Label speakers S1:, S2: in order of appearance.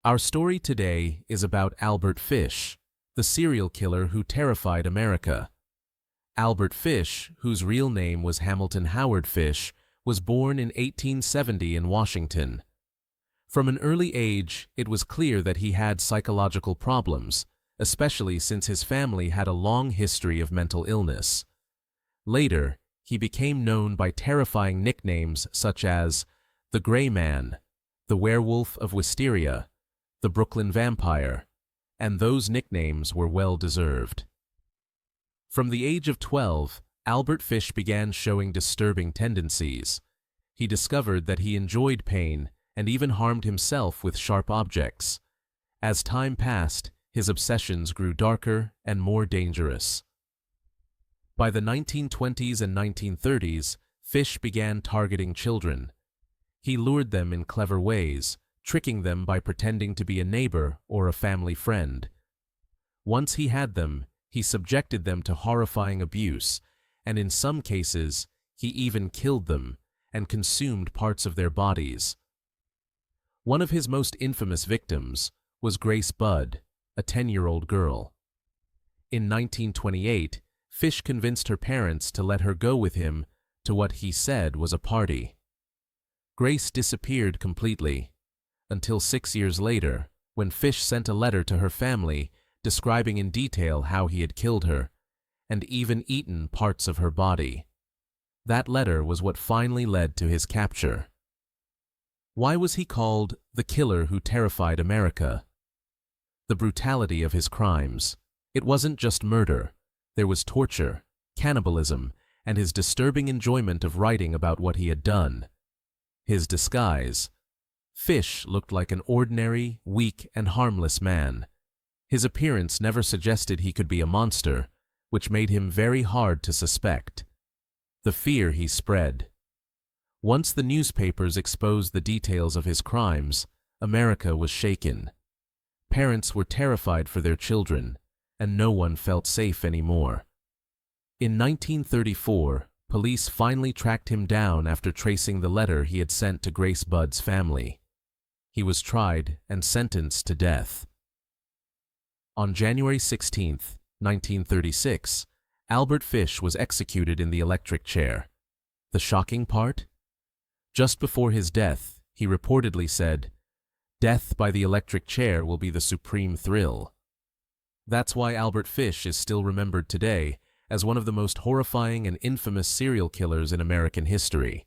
S1: Our story today is about Albert Fish, the serial killer who terrified America. Albert Fish, whose real name was Hamilton Howard Fish, was born in 1870 in Washington. From an early age, it was clear that he had psychological problems, especially since his family had a long history of mental illness. Later, he became known by terrifying nicknames such as the Gray Man, the Werewolf of Wisteria, the Brooklyn Vampire, and those nicknames were well-deserved. From the age of 12, Albert Fish began showing disturbing tendencies. He discovered that he enjoyed pain and even harmed himself with sharp objects. As time passed, his obsessions grew darker and more dangerous. By the 1920s and 1930s, Fish began targeting children. He lured them in clever ways, tricking them by pretending to be a neighbor or a family friend. Once he had them, he subjected them to horrifying abuse, and in some cases, he even killed them and consumed parts of their bodies. One of his most infamous victims was Grace Budd, a 10-year-old girl. In 1928, Fish convinced her parents to let her go with him to what he said was a party. Grace disappeared completely, until 6 years later, when Fish sent a letter to her family describing in detail how he had killed her, and even eaten parts of her body. That letter was what finally led to his capture. Why was he called the killer who terrified America? The brutality of his crimes. It wasn't just murder. There was torture, cannibalism, and his disturbing enjoyment of writing about what he had done. His disguise. Fish looked like an ordinary, weak, and harmless man. His appearance never suggested he could be a monster, which made him very hard to suspect. The fear he spread. Once the newspapers exposed the details of his crimes, America was shaken. Parents were terrified for their children, and no one felt safe anymore. In 1934, police finally tracked him down after tracing the letter he had sent to Grace Budd's family. He was tried and sentenced to death. On January 16, 1936, Albert Fish was executed in the electric chair. The shocking part? Just before his death, he reportedly said, "Death by the electric chair will be the supreme thrill." That's why Albert Fish is still remembered today as one of the most horrifying and infamous serial killers in American history.